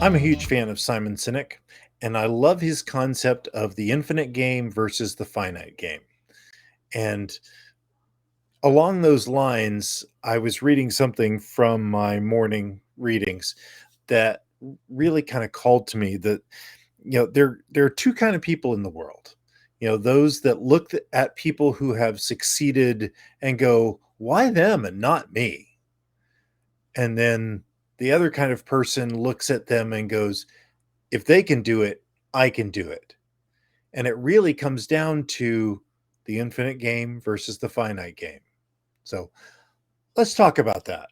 I'm a huge fan of Simon Sinek, and I love his concept of the infinite game versus the finite game. And along those lines, I was reading something from my morning readings that really kind of called to me that there are two kind of people in the world. Those that look at people who have succeeded and go, "Why them and not me?" And then the other kind of person looks at them and goes, "If they can do it, I can do it." And it really comes down to the infinite game versus the finite game. So let's talk about that.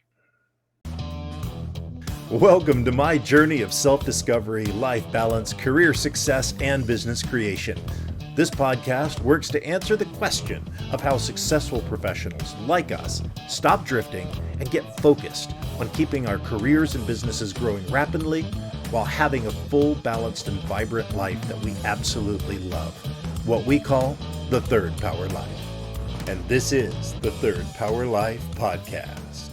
Welcome to my journey of self discovery, life balance, career success, and business creation. This podcast works to answer the question of how successful professionals like us stop drifting and get focused on keeping our careers and businesses growing rapidly while having a full, balanced, and vibrant life that we absolutely love. What we call the Third Power Life. And this is the Third Power Life Podcast.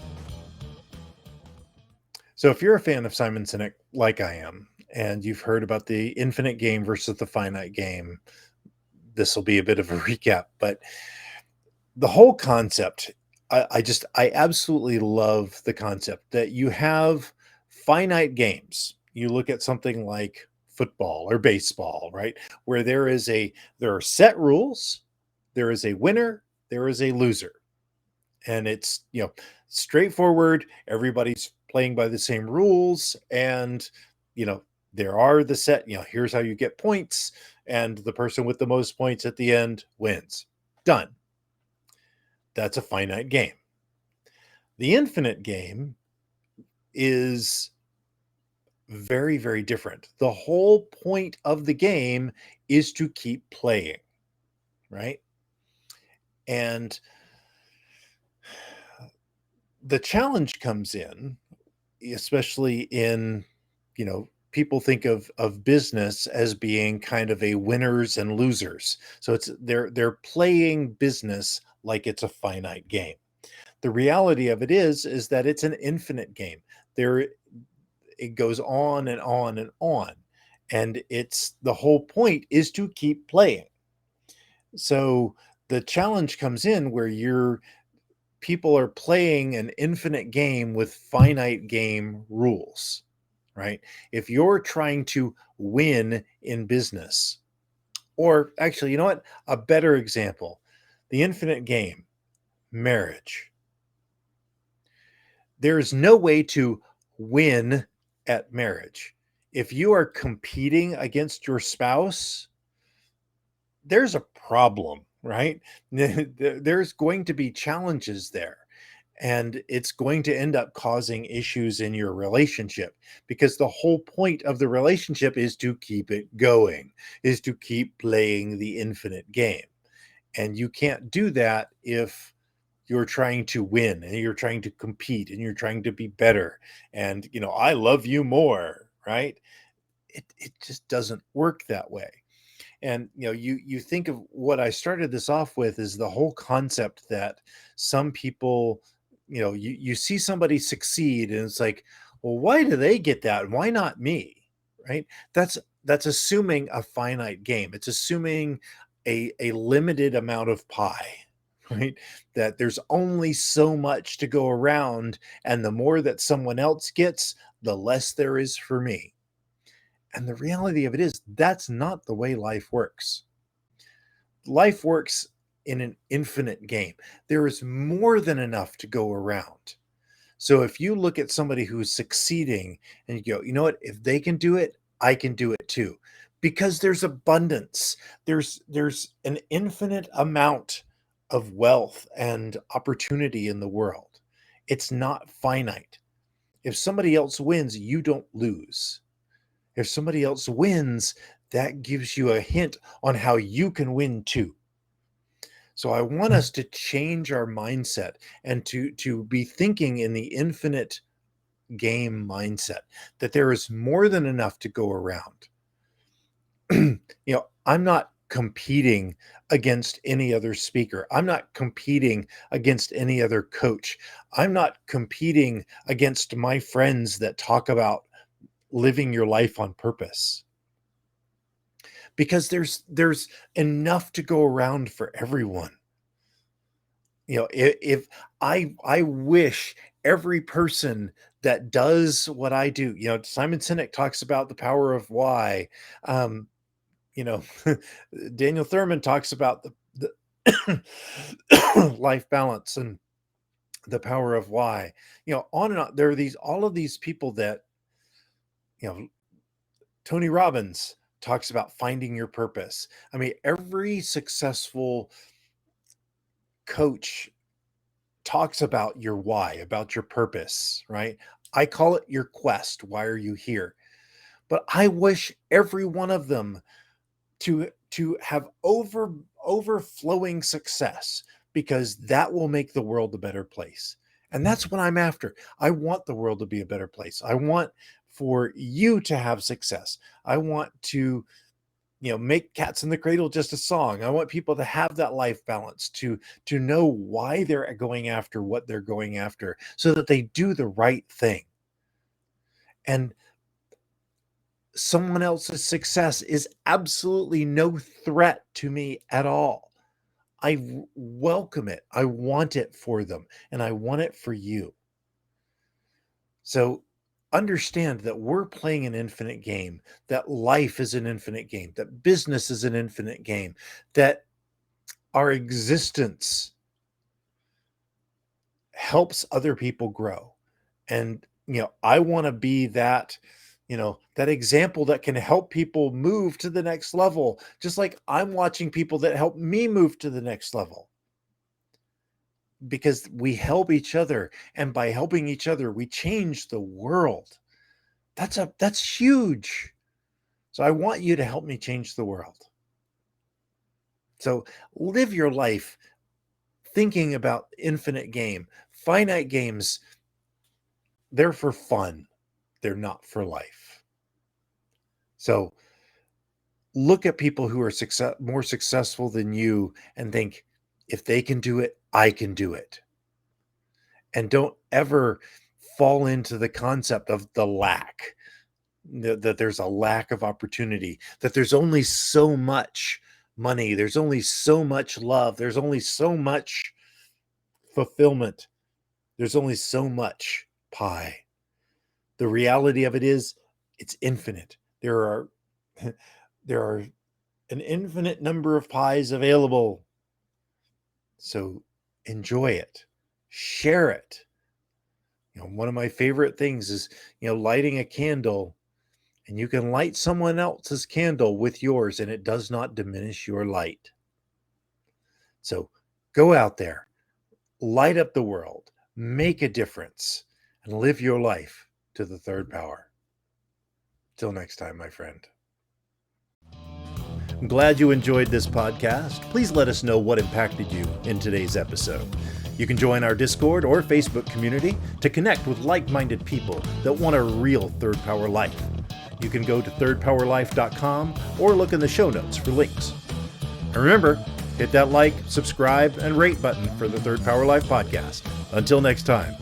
So if you're a fan of Simon Sinek, like I am, and you've heard about the infinite game versus the finite game, this will be a bit of a recap. But the whole concept, I absolutely love the concept that you have finite games. You look at something like football or baseball, right? Where there are set rules, there is a winner, there is a loser. And it's, straightforward. Everybody's playing by the same rules. And, you know, there are the set, here's how you get points. And the person with the most points at the end wins. Done. That's a finite game. The infinite game is very, very different. The whole point of the game is to keep playing, right? And the challenge comes in, especially in, people think of business as being kind of a winners and losers. So they're playing business like it's a finite game. The reality of it is that it's an infinite game. There it goes on and on and on. And it's the whole point is to keep playing. So the challenge comes in where people are playing an infinite game with finite game rules, right? If you're trying to win in business, or actually, you know what? A better example, the infinite game, marriage. There's no way to win at marriage. If you are competing against your spouse, there's a problem, right? There's going to be challenges there. And it's going to end up causing issues in your relationship because the whole point of the relationship is to keep it going, is to keep playing the infinite game. And you can't do that if you're trying to win and you're trying to compete and you're trying to be better. And, I love you more, right? It just doesn't work that way. And you think of what I started this off with is the whole concept that some people, you see somebody succeed and it's like, well, why do they get that and why not me? Right? That's assuming a finite game. It's assuming a limited amount of pie, right? That there's only so much to go around, and the more that someone else gets, the less there is for me. And the reality of it is, that's not the way life works. Life works in an infinite game. There is more than enough to go around. So if you look at somebody who's succeeding and you go, you know what, if they can do it, I can do it too. Because there's abundance. There's an infinite amount of wealth and opportunity in the world. It's not finite. If somebody else wins, you don't lose. If somebody else wins, that gives you a hint on how you can win too. So I want us to change our mindset and to be thinking in the infinite game mindset that there is more than enough to go around. I'm not competing against any other speaker. I'm not competing against any other coach. I'm not competing against my friends that talk about living your life on purpose, because there's enough to go around for everyone. If I wish every person that does what I do, Simon Sinek talks about the power of why. um you know Daniel Thurman talks about the life balance and the power of why. On and on. There are all of these people that, you know Tony Robbins talks about finding your purpose. I mean, every successful coach talks about your why, about your purpose, right? I call it your quest. Why are you here? But I wish every one of them to have overflowing success, because that will make the world a better place. And that's what I'm after. I want the world to be a better place. I want for you to have success. I want to, make Cats in the Cradle just a song. I want people to have that life balance, to know why they're going after what they're going after, so that they do the right thing. And someone else's success is absolutely no threat to me at all. I welcome it. I want it for them, and I want it for you. So understand that we're playing an infinite game, that life is an infinite game, that business is an infinite game, that our existence helps other people grow. And, I want to be that, that example that can help people move to the next level, just like I'm watching people that help me move to the next level. Because we help each other, and by helping each other, we change the world. That's huge. So I want you to help me change the world. So live your life thinking about infinite game. Finite games, they're for fun. They're not for life. So look at people who are more successful than you and think, if they can do it, I can do it. And don't ever fall into the concept of the lack, that there's a lack of opportunity, that there's only so much money, there's only so much love, there's only so much fulfillment, there's only so much pie. The reality of it is, it's infinite. There are an infinite number of pies available. So enjoy it, share it. One of my favorite things is, lighting a candle, and you can light someone else's candle with yours, and it does not diminish your light. So go out there, light up the world, make a difference, and live your life to the third power. Till next time, my friend. I'm glad you enjoyed this podcast. Please let us know what impacted you in today's episode. You can join our Discord or Facebook community to connect with like-minded people that want a real third power life. You can go to thirdpowerlife.com or look in the show notes for links. And remember, hit that like, subscribe, and rate button for the Third Power Life podcast. Until next time.